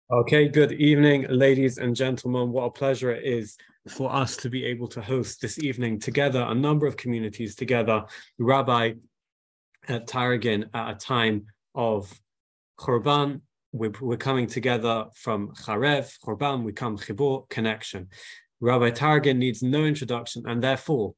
Okay, good evening, ladies and gentlemen. What a pleasure it is for us to be able to host this evening together, a number of communities together, Rabbi at Taragin at a time of Korban. We're coming together from Charev, Korban, we come Chibur, connection. Rabbi Taragin needs no introduction, and therefore,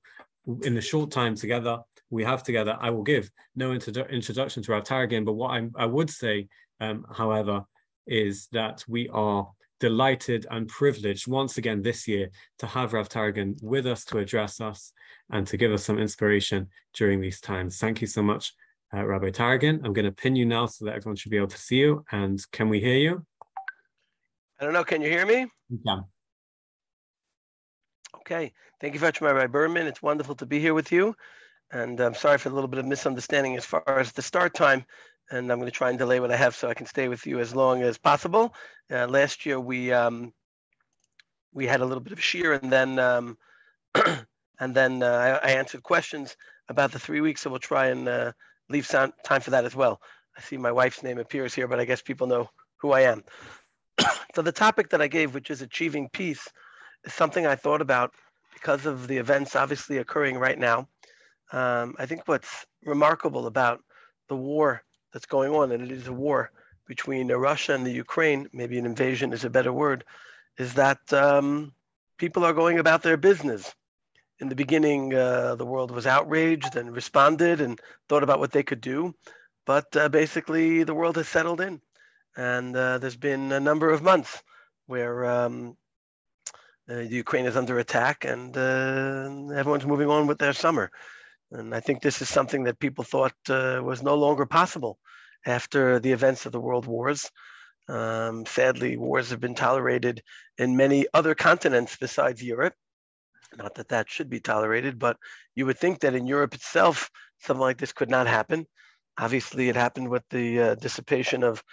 in the short time together, we have together, I will give no introduction to Rabbi Taragin, but what I would say, however, is that we are delighted and privileged once again this year to have Rav Taragin with us to address us and to give us some inspiration during these times. Thank you so much, Rabbi Taragin. I'm going to pin you now so that everyone should be able to see you. And can we hear you? I don't know. Can you hear me? Yeah. Okay. Thank you very much, Rabbi Berman. It's wonderful to be here with you. And I'm sorry for a little bit of misunderstanding as far as the start time. And I'm going to try and delay what I have so I can stay with you as long as possible. Last year we had a little bit of a shear, and then I answered questions about the 3 weeks. So we'll try and leave some time for that as well. I see my wife's name appears here, but I guess people know who I am. So the topic that I gave, which is achieving peace, is something I thought about because of the events obviously occurring right now. I think what's remarkable about the war that's going on, and it is a war between Russia and the Ukraine, maybe an invasion is a better word, is that people are going about their business. In the beginning, the world was outraged and responded and thought about what they could do. But basically, the world has settled in. And there's been a number of months where the Ukraine is under attack and everyone's moving on with their summer. And I think this is something that people thought was no longer possible after the events of the world wars. Sadly, wars have been tolerated in many other continents besides Europe. Not that that should be tolerated, but you would think that in Europe itself, something like this could not happen. Obviously, it happened with the dissipation of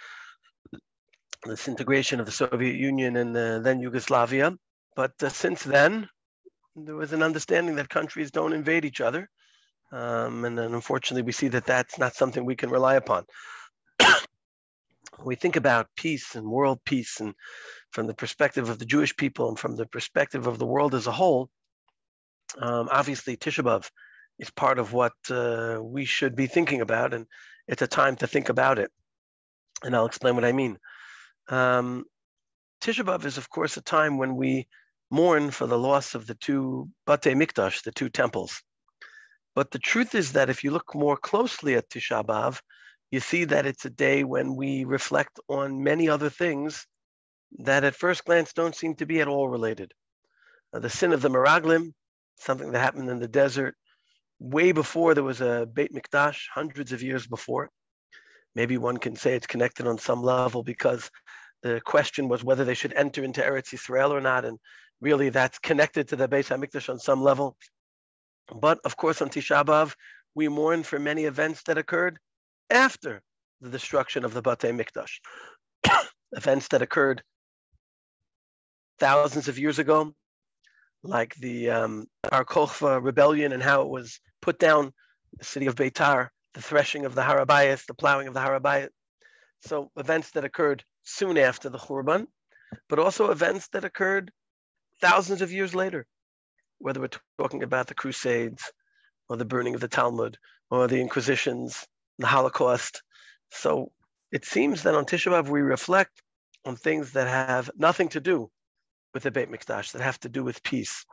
the disintegration of the Soviet Union and then Yugoslavia. But since then, there was an understanding that countries don't invade each other. And then unfortunately, we see that that's not something we can rely upon. When we think about peace and world peace, and from the perspective of the Jewish people and from the perspective of the world as a whole, obviously Tisha B'Av is part of what we should be thinking about, and it's a time to think about it. And I'll explain what I mean. Tisha B'Av is, of course, a time when we mourn for the loss of the two Batei Mikdash, the two temples. But the truth is that if you look more closely at Tisha B'Av, you see that it's a day when we reflect on many other things that at first glance don't seem to be at all related. The sin of the Meraglim, something that happened in the desert way before there was a Beit Mikdash, hundreds of years before. Maybe one can say it's connected on some level because the question was whether they should enter into Eretz Yisrael or not, and really that's connected to the Beis HaMikdash on some level. But of course, on Tisha B'Av, we mourn for many events that occurred after the destruction of the Batei Mikdash. Events that occurred thousands of years ago, like the Bar Kokhba rebellion and how it was put down, the city of Beitar, the threshing of the Harabayas, the plowing of the Harabayas. So events that occurred soon after the Khurban, but also events that occurred thousands of years later, whether we're talking about the Crusades or the burning of the Talmud or the Inquisitions, the Holocaust. So it seems that on Tisha B'Av we reflect on things that have nothing to do with the Beit Mikdash, that have to do with peace.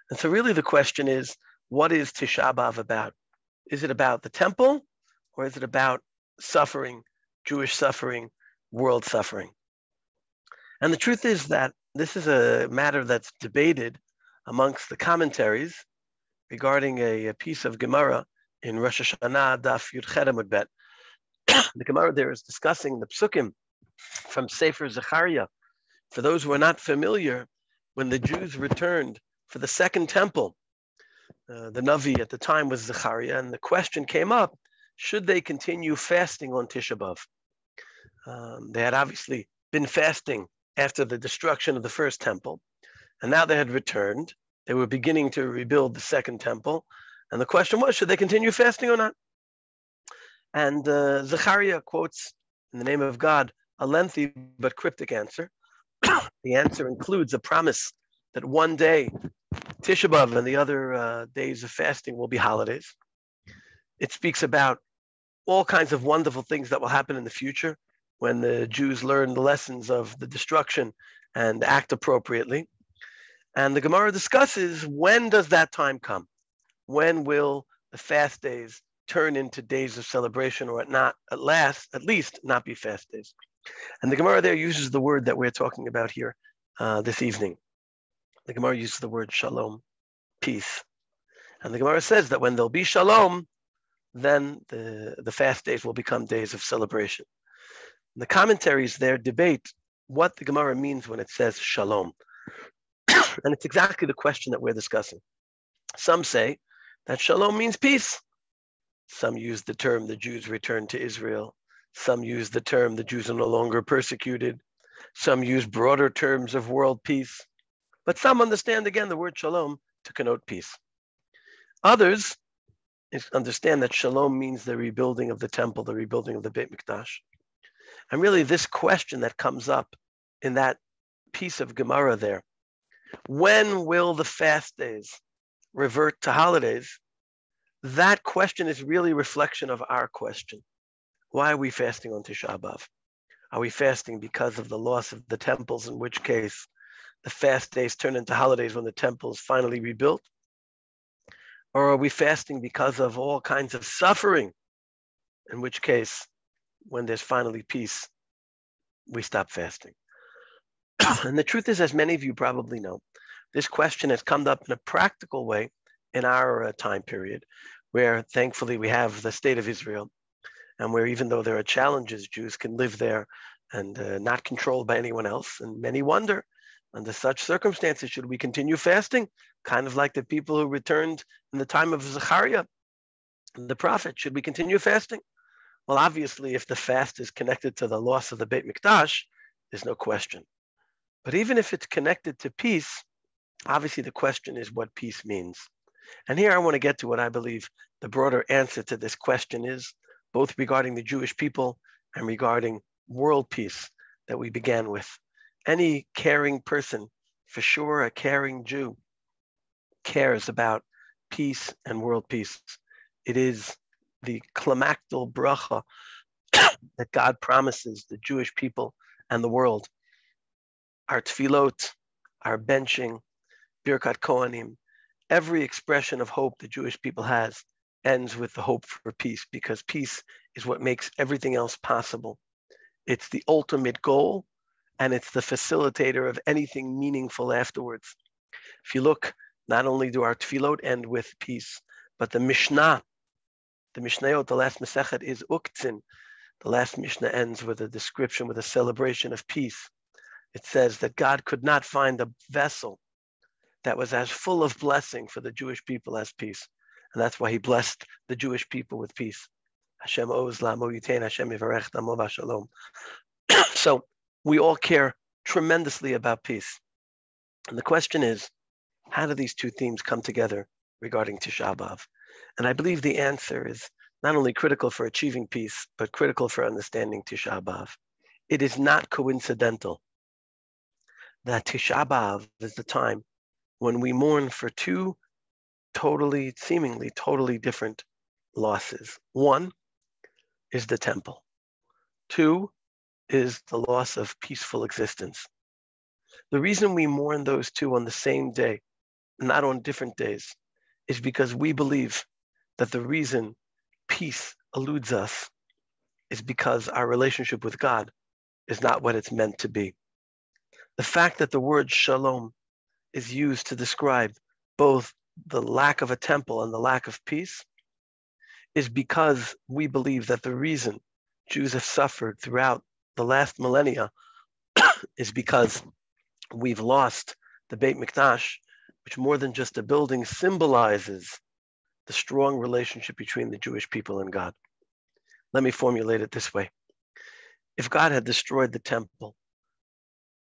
And so really the question is, what is Tisha B'Av about? Is it about the temple, or is it about suffering, Jewish suffering, world suffering? And the truth is that this is a matter that's debated amongst the commentaries regarding a piece of Gemara in Rosh Hashanah, Daf Yud Chet Amud Bet. The Gemara there is discussing the psukim from Sefer Zechariah. For those who are not familiar, when the Jews returned for the second temple, the Navi at the time was Zechariah, and the question came up, should they continue fasting on Tisha B'Av? They had obviously been fasting after the destruction of the first temple, and now they had returned. They were beginning to rebuild the second temple, and the question was, should they continue fasting or not? And Zechariah quotes, in the name of God, a lengthy but cryptic answer. The answer includes a promise that one day, Tisha B'Av and the other days of fasting will be holidays. It speaks about all kinds of wonderful things that will happen in the future when the Jews learn the lessons of the destruction and act appropriately. And the Gemara discusses, when does that time come? When will the fast days turn into days of celebration, or at least not be fast days? And the Gemara there uses the word that we're talking about here this evening. The Gemara uses the word shalom, peace. And the Gemara says that when there'll be shalom, then the fast days will become days of celebration. And the commentaries there debate what the Gemara means when it says shalom. And it's exactly the question that we're discussing. Some say that shalom means peace. Some use the term the Jews return to Israel. Some use the term the Jews are no longer persecuted. Some use broader terms of world peace. But some understand, again, the word shalom to connote peace. Others understand that shalom means the rebuilding of the temple, the rebuilding of the Beit Mikdash. And really this question that comes up in that piece of Gemara there, when will the fast days revert to holidays? That question is really a reflection of our question. Why are we fasting on Tisha B'Av? Are we fasting because of the loss of the temples, in which case the fast days turn into holidays when the temple is finally rebuilt? Or are we fasting because of all kinds of suffering, in which case, when there's finally peace, we stop fasting? And the truth is, as many of you probably know, this question has come up in a practical way in our time period, where thankfully we have the state of Israel, and where even though there are challenges, Jews can live there and not controlled by anyone else. And many wonder, under such circumstances, should we continue fasting? Kind of like the people who returned in the time of Zechariah, the prophet. Should we continue fasting? Well, obviously, if the fast is connected to the loss of the Beit Mikdash, there's no question. But even if it's connected to peace, obviously the question is what peace means. And here I want to get to what I believe the broader answer to this question is, both regarding the Jewish people and regarding world peace that we began with. Any caring person, for sure a caring Jew, cares about peace and world peace. It is the climactic bracha that God promises the Jewish people and the world. Our tefillot, our benching, Birkat Kohanim, every expression of hope the Jewish people has ends with the hope for peace, because peace is what makes everything else possible. It's the ultimate goal, and it's the facilitator of anything meaningful afterwards. If you look, not only do our tefillot end with peace, but the Mishnah, the Mishnayot, the last Masechet is Uktzin. The last Mishnah ends with a description, with a celebration of peace. It says that God could not find a vessel that was as full of blessing for the Jewish people as peace. And that's why he blessed the Jewish people with peace. Hashem oz la'amo yitain, Hashem yivarech damo v'shalom. So we all care tremendously about peace. And the question is, how do these two themes come together regarding Tisha B'Av? And I believe the answer is not only critical for achieving peace, but critical for understanding Tisha B'Av. It is not coincidental that Tisha B'Av is the time when we mourn for two seemingly totally different losses. One is the temple. Two is the loss of peaceful existence. The reason we mourn those two on the same day, not on different days, is because we believe that the reason peace eludes us is because our relationship with God is not what it's meant to be. The fact that the word shalom is used to describe both the lack of a temple and the lack of peace is because we believe that the reason Jews have suffered throughout the last millennia is because we've lost the Beit Mikdash, which more than just a building symbolizes the strong relationship between the Jewish people and God. Let me formulate it this way. If God had destroyed the temple,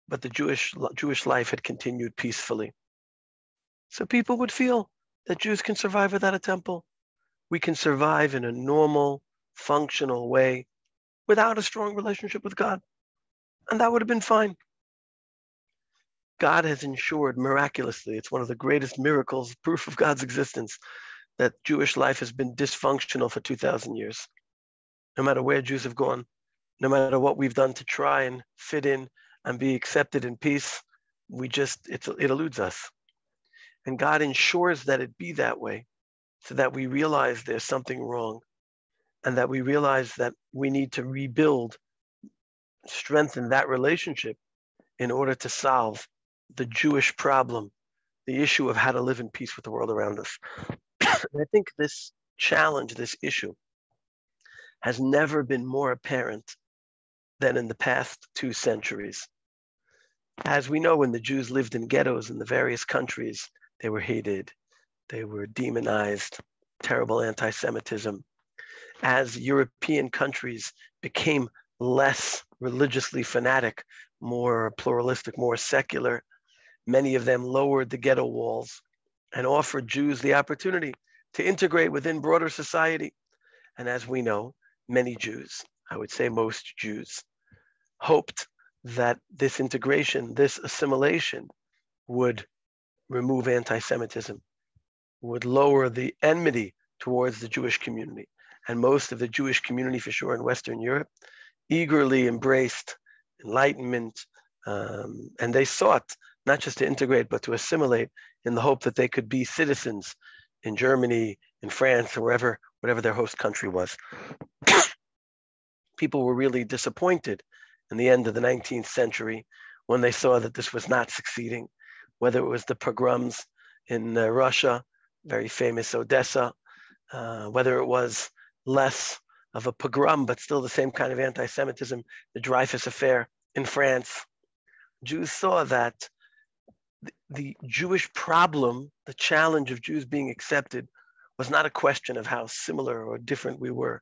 but the Jewish life had continued peacefully, so people would feel that Jews can survive without a temple. We can survive in a normal, functional way without a strong relationship with God. And that would have been fine. God has ensured miraculously, it's one of the greatest miracles, proof of God's existence, that Jewish life has been dysfunctional for 2,000 years. No matter where Jews have gone, no matter what we've done to try and fit in and be accepted in peace, it eludes us. And God ensures that it be that way so that we realize there's something wrong and that we realize that we need to rebuild, strengthen that relationship in order to solve the Jewish problem, the issue of how to live in peace with the world around us. And I think this challenge, this issue, has never been more apparent than in the past 2 centuries. As we know, when the Jews lived in ghettos in the various countries, they were hated, they were demonized, terrible anti-Semitism. As European countries became less religiously fanatic, more pluralistic, more secular, many of them lowered the ghetto walls and offered Jews the opportunity to integrate within broader society. And as we know, many Jews, I would say most Jews, hoped that this integration, this assimilation would remove anti-Semitism, would lower the enmity towards the Jewish community. And most of the Jewish community, for sure, in Western Europe, eagerly embraced enlightenment, and they sought not just to integrate, but to assimilate in the hope that they could be citizens in Germany, in France, or whatever their host country was. People were really disappointed in the end of the 19th century when they saw that this was not succeeding, whether it was the pogroms in Russia, very famous Odessa, whether it was less of a pogrom, but still the same kind of anti-Semitism, the Dreyfus affair in France. Jews saw that the Jewish problem, the challenge of Jews being accepted, was not a question of how similar or different we were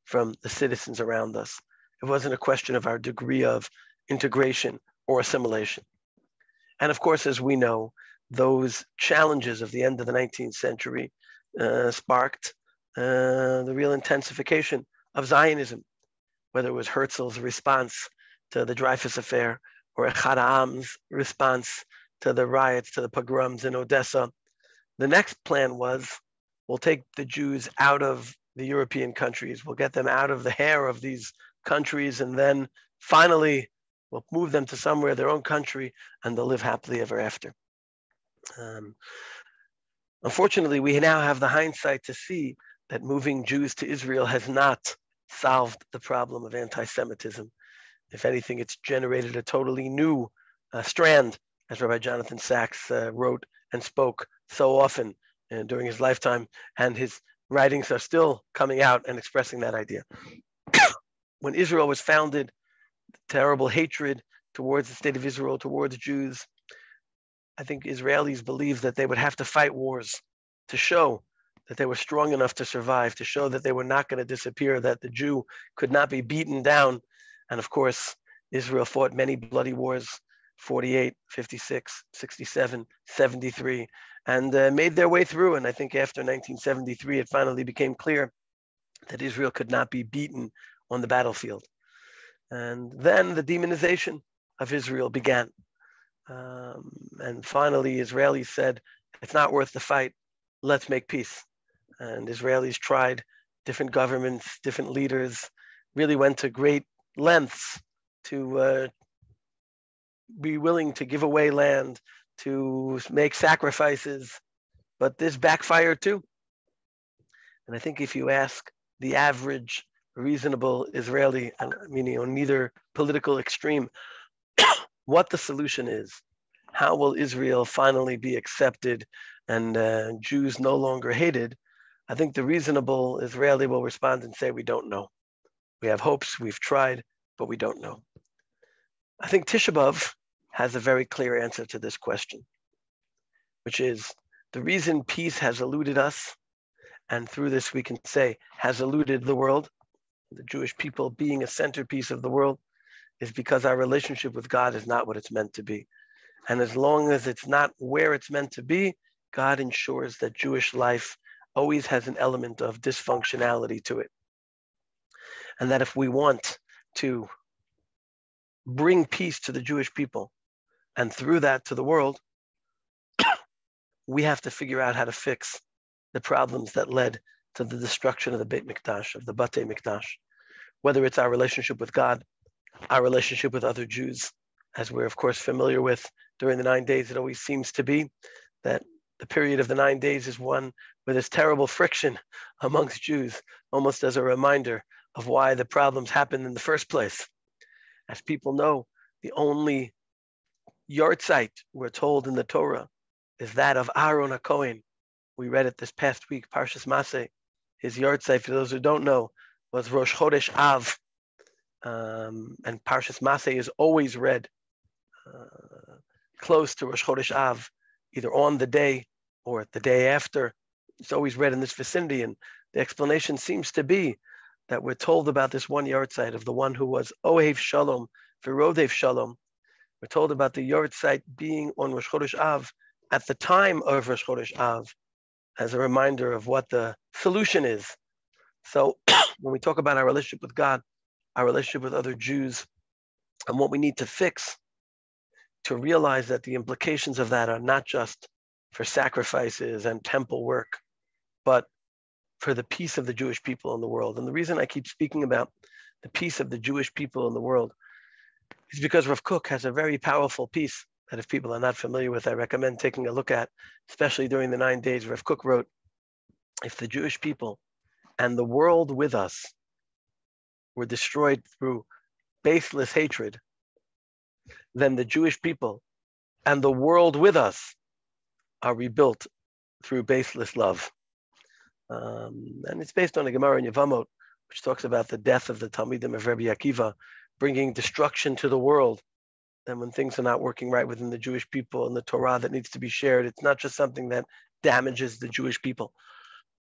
from the citizens around us. It wasn't a question of our degree of integration or assimilation. And of course, as we know, those challenges of the end of the 19th century sparked the real intensification of Zionism, whether it was Herzl's response to the Dreyfus affair or Echad Ha'am's response to the riots, to the pogroms in Odessa. The next plan was, we'll take the Jews out of the European countries, we'll get them out of the hair of these countries, and then finally we'll move them to somewhere, their own country, and they'll live happily ever after. Unfortunately, we now have the hindsight to see that moving Jews to Israel has not solved the problem of anti-Semitism. If anything, it's generated a totally new strand, as Rabbi Jonathan Sachs wrote and spoke so often during his lifetime, and his writings are still coming out and expressing that idea. When Israel was founded, terrible hatred towards the state of Israel, towards Jews, I think Israelis believed that they would have to fight wars to show that they were strong enough to survive, to show that they were not going to disappear, that the Jew could not be beaten down. And of course, Israel fought many bloody wars, 48, 56, 67, 73, and made their way through. And I think after 1973, it finally became clear that Israel could not be beaten on the battlefield. And then the demonization of Israel began. And finally, Israelis said, it's not worth the fight, let's make peace. And Israelis tried, different governments, different leaders, really went to great lengths to be willing to give away land, to make sacrifices, but this backfired too. And I think if you ask the average reasonable Israeli, meaning on neither political extreme, what the solution is, how will Israel finally be accepted and Jews no longer hated, I think the reasonable Israeli will respond and say, we don't know. We have hopes, we've tried, but we don't know. I think Tisha B'Av has a very clear answer to this question, which is the reason peace has eluded us, and through this we can say has eluded the world, the Jewish people being a centerpiece of the world, is because our relationship with God is not what it's meant to be. And as long as it's not where it's meant to be, God ensures that Jewish life always has an element of dysfunctionality to it. And that if we want to bring peace to the Jewish people, and through that to the world, we have to figure out how to fix the problems that led to the destruction of the Beit Mikdash, of the Batei Mikdash, whether it's our relationship with God, our relationship with other Jews, as we're of course familiar with during the 9 days. It always seems to be that the period of the 9 days is one where there's terrible friction amongst Jews, almost as a reminder of why the problems happened in the first place. As people know, the only yahrzeit we're told in the Torah is that of Aaron HaKohen. We read it this past week, Parshas Maseh. His yahrzeit, for those who don't know, was Rosh Chodesh Av. And Parshas Maseh is always read close to Rosh Chodesh Av, either on the day or the day after. It's always read in this vicinity, and the explanation seems to be that we're told about this one yahrzeit of the one who was Ohev Shalom, V'rodev Shalom. We're told about the yahrzeit being on Rosh Chodesh Av at the time of Rosh Chodesh Av, as a reminder of what the solution is. So when we talk about our relationship with God, our relationship with other Jews, and what we need to fix, to realize that the implications of that are not just for sacrifices and temple work, but for the peace of the Jewish people in the world. And the reason I keep speaking about the peace of the Jewish people in the world is because Rav Kook has a very powerful piece that if people are not familiar with, I recommend taking a look at, especially during the 9 days. Rav Kook wrote, if the Jewish people and the world with us were destroyed through baseless hatred, then the Jewish people and the world with us are rebuilt through baseless love. And it's based on a Gemara in Yevamot, which talks about the death of the Talmidim of Rabbi Akiva, bringing destruction to the world. And when things are not working right within the Jewish people and the Torah that needs to be shared, it's not just something that damages the Jewish people.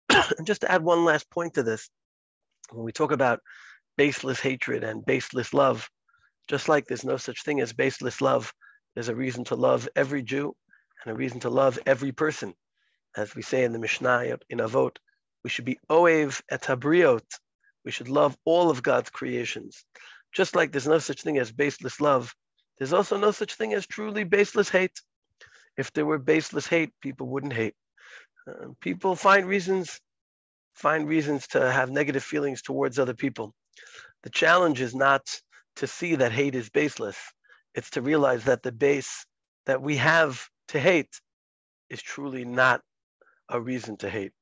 And just to add one last point to this, when we talk about baseless hatred and baseless love, just like there's no such thing as baseless love, there's a reason to love every Jew and a reason to love every person. As we say in the Mishnah in Avot, we should be oev et habriot. We should love all of God's creations. Just like there's no such thing as baseless love, there's also no such thing as truly baseless hate. If there were baseless hate, people wouldn't hate. People find reasons to have negative feelings towards other people. The challenge is not to see that hate is baseless. It's to realize that the base that we have to hate is truly not a reason to hate.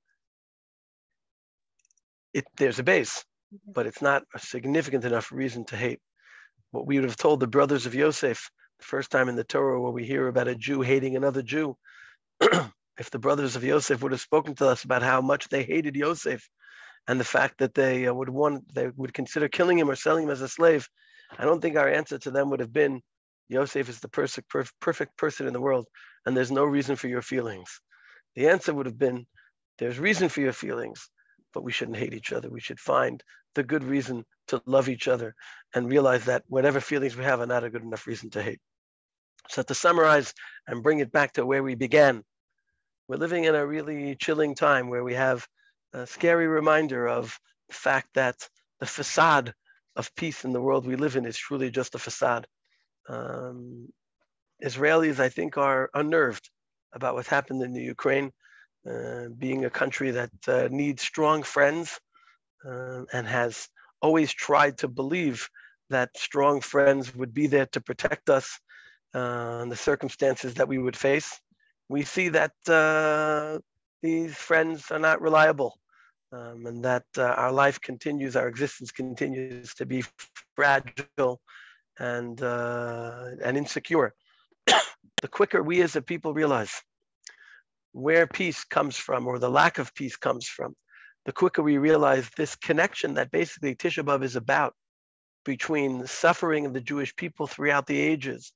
There's a base, but it's not a significant enough reason to hate. What we would have told the brothers of Yosef, the first time in the Torah where we hear about a Jew hating another Jew, if the brothers of Yosef would have spoken to us about how much they hated Yosef and the fact that they would consider killing him or selling him as a slave, I don't think our answer to them would have been, Yosef is the perfect person in the world, and there's no reason for your feelings. The answer would have been, there's reason for your feelings, but we shouldn't hate each other. We should find the good reason to love each other and realize that whatever feelings we have are not a good enough reason to hate. So to summarize and bring it back to where we began, we're living in a really chilling time where we have a scary reminder of the fact that the facade of peace in the world we live in is truly just a facade. Israelis, I think, are unnerved about what's happened in the Ukraine, being a country that needs strong friends and has always tried to believe that strong friends would be there to protect us in the circumstances that we would face. We see that these friends are not reliable, and that our life continues, our existence continues to be fragile and insecure. The quicker we as a people realize where peace comes from, or the lack of peace comes from, the quicker we realize this connection that basically Tisha B'Av is about between the suffering of the Jewish people throughout the ages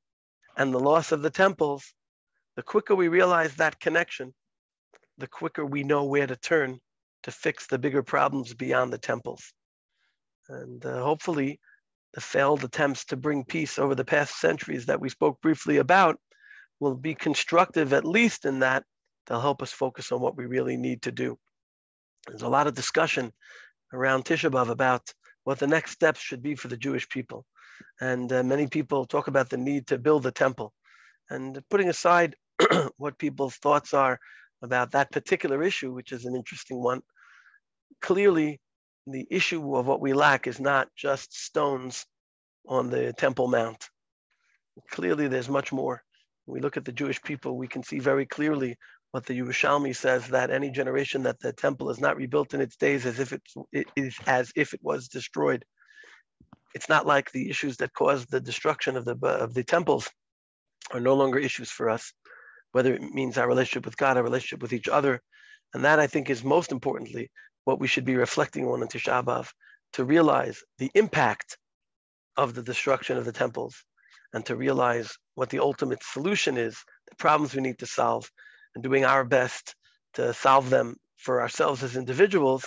and the loss of the temples, the quicker we realize that connection, the quicker we know where to turn to fix the bigger problems beyond the temples. And hopefully the failed attempts to bring peace over the past centuries that we spoke briefly about will be constructive, at least in that they'll help us focus on what we really need to do. There's a lot of discussion around Tisha B'Av about what the next steps should be for the Jewish people. And many people talk about the need to build the temple. And putting aside what people's thoughts are about that particular issue, which is an interesting one, clearly the issue of what we lack is not just stones on the Temple Mount. Clearly, there's much more. When we look at the Jewish people, we can see very clearly what the Yerushalmi says, that any generation that the temple is not rebuilt in its days it is as if it was destroyed. It's not like the issues that caused the destruction of the temples are no longer issues for us, whether it means our relationship with God, our relationship with each other. And that, I think, is most importantly what we should be reflecting on in Tisha B'Av, to realize the impact of the destruction of the temples, and to realize what the ultimate solution is, the problems we need to solve, and doing our best to solve them for ourselves as individuals,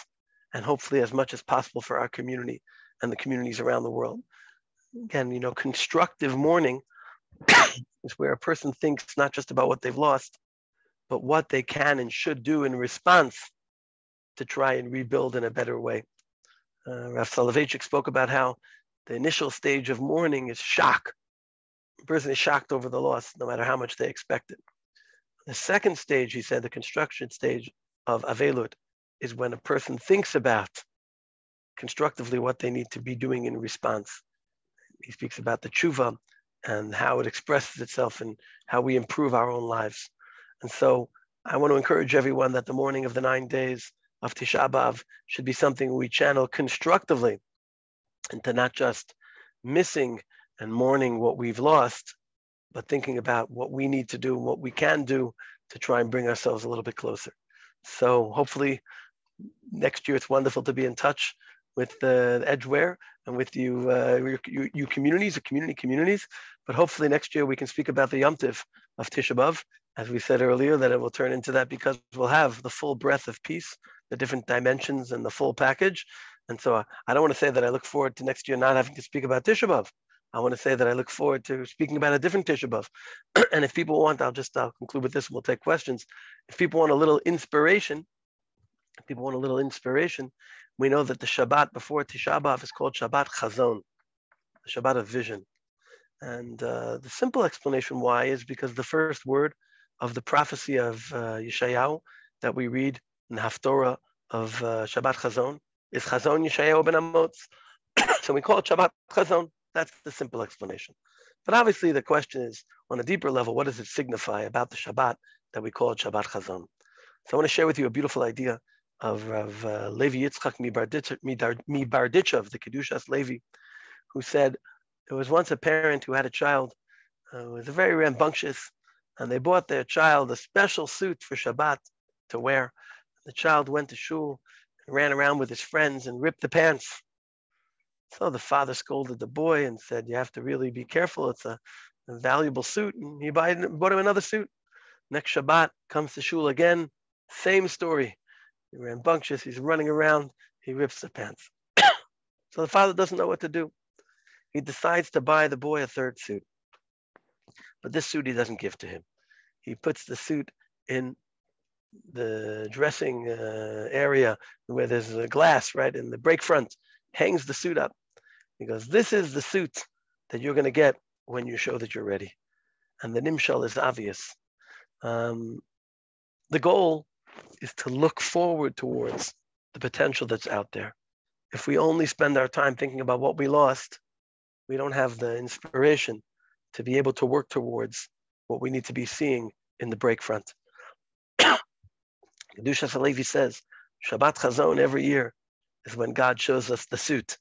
and hopefully as much as possible for our community and the communities around the world. Again, constructive mourning is where a person thinks not just about what they've lost, but what they can and should do in response to try and rebuild in a better way. Rav Soloveitchik spoke about how the initial stage of mourning is shock. The person is shocked over the loss, no matter how much they expect it. The second stage, he said, the construction stage of Avelut, is when a person thinks about constructively what they need to be doing in response. He speaks about the tshuva and how it expresses itself and how we improve our own lives. And so I want to encourage everyone that the morning of the 9 days of Tisha B'Av should be something we channel constructively, and to not just missing and mourning what we've lost, but thinking about what we need to do, what we can do to try and bring ourselves a little bit closer. So hopefully next year it's wonderful to be in touch with the Edgeware and with you communities, or communities. But hopefully next year we can speak about the Yom Tiv of Tisha B'Av, as we said earlier, that it will turn into that, because we'll have the full breadth of peace, the different dimensions and the full package. And so I don't want to say that I look forward to next year not having to speak about Tisha B'Av. I want to say that I look forward to speaking about a different Tisha B'Av. And if people want, I'll conclude with this and we'll take questions. If people want a little inspiration, we know that the Shabbat before Tisha B'Av is called Shabbat Chazon, the Shabbat of vision. And the simple explanation why is because the first word of the prophecy of Yeshayahu that we read in the Haftorah of Shabbat Chazon is Chazon Yeshayahu ben Amos. So we call it Shabbat Chazon. That's the simple explanation. But obviously the question is, on a deeper level, what does it signify about the Shabbat that we call it Shabbat Chazon? So I want to share with you a beautiful idea of Levi Yitzchak Mibarditchev, the Kedushas Levi, who said there was once a parent who had a child who was very rambunctious, and they bought their child a special suit for Shabbat to wear. The child went to shul and ran around with his friends and ripped the pants. So the father scolded the boy and said, you have to really be careful. It's a valuable suit. And he bought him another suit. Next Shabbat, comes to shul again. Same story. He's rambunctious. He's running around. He rips the pants. So the father doesn't know what to do. He decides to buy the boy a third suit. But this suit he doesn't give to him. He puts the suit in the dressing area where there's a glass, right, in the break front, hangs the suit up. He goes, this is the suit that you're going to get when you show that you're ready. And the nimshal is obvious. The goal is to look forward towards the potential that's out there. If we only spend our time thinking about what we lost, we don't have the inspiration to be able to work towards what we need to be seeing in the break front. Kedushas Halevi says, Shabbat Chazon every year is when God shows us the suit.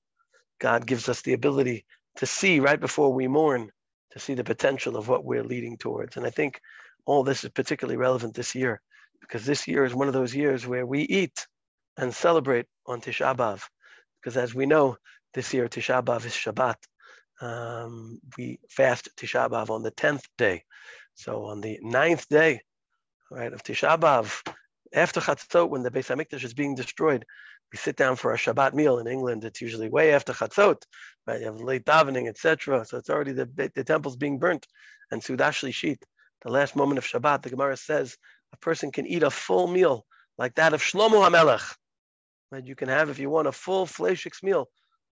God gives us the ability to see right before we mourn, to see the potential of what we're leading towards. And I think all this is particularly relevant this year, because this year is one of those years where we eat and celebrate on Tisha B'Av. Because as we know, this year Tisha B'Av is Shabbat. We fast Tisha B'Av on the 10th day. So on the 9th day, right, of Tisha B'Av, after Chatzot, when the Beis HaMikdash is being destroyed, we sit down for our Shabbat meal. In England, it's usually way after Chatzot, right? You have late davening, etc. So it's already the temple's being burnt. And Sudah Shlishit, the last moment of Shabbat, the Gemara says a person can eat a full meal like that of Shlomo HaMelech. Right? You can have, if you want, a full fleishik meal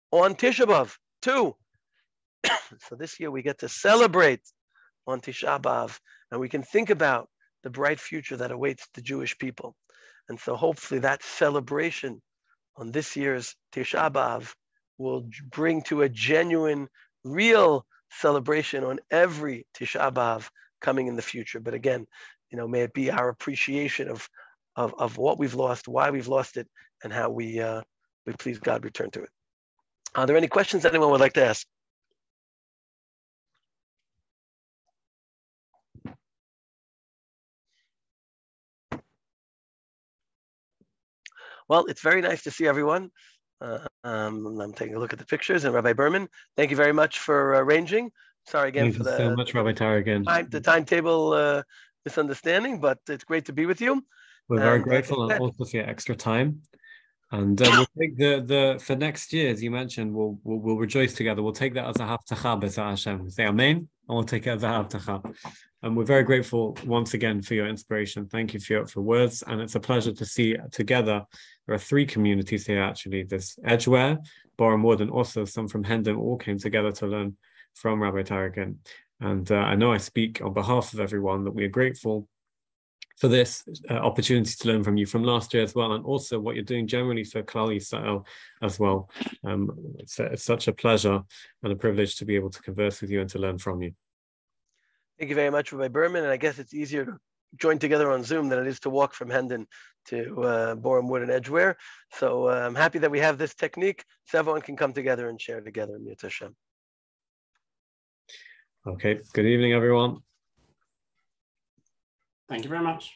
on Tisha B'Av, too. So this year we get to celebrate on Tisha B'Av, and we can think about the bright future that awaits the Jewish people. And so hopefully that celebration on this year's Tisha B'Av will bring to a genuine, real celebration on every Tisha B'Av coming in the future. But again, may it be our appreciation of what we've lost, why we've lost it, and how we please God return to it. Are there any questions anyone would like to ask? Well, it's very nice to see everyone. I'm taking a look at the pictures, and Rabbi Berman, thank you very much for arranging. Sorry again for so much, Rabbi Taragin. The timetable misunderstanding, but it's great to be with you. We're very grateful and also for your extra time. And we'll take the for next year, as you mentioned, we'll rejoice together. We'll take that as a haftacha b'Sa'ar Hashem. We say Amen, and we'll take it as a haftacha. And we're very grateful once again for your inspiration. Thank you for words, and it's a pleasure to see together. There are 3 communities here actually. There's Edgware, Boreham Wood, and also some from Hendon all came together to learn from Rabbi Taragin. And I know I speak on behalf of everyone that we are grateful for this opportunity to learn from you from last year as well, and also what you're doing generally for Klal Yisrael as well. It's such a pleasure and a privilege to be able to converse with you and to learn from you. Thank you very much, Rabbi Berman. And I guess it's easier to join together on Zoom than it is to walk from Hendon to Boreham Wood and Edgware. So I'm happy that we have this technique so everyone can come together and share together. Mir Hashem. Okay, good evening, everyone. Thank you very much.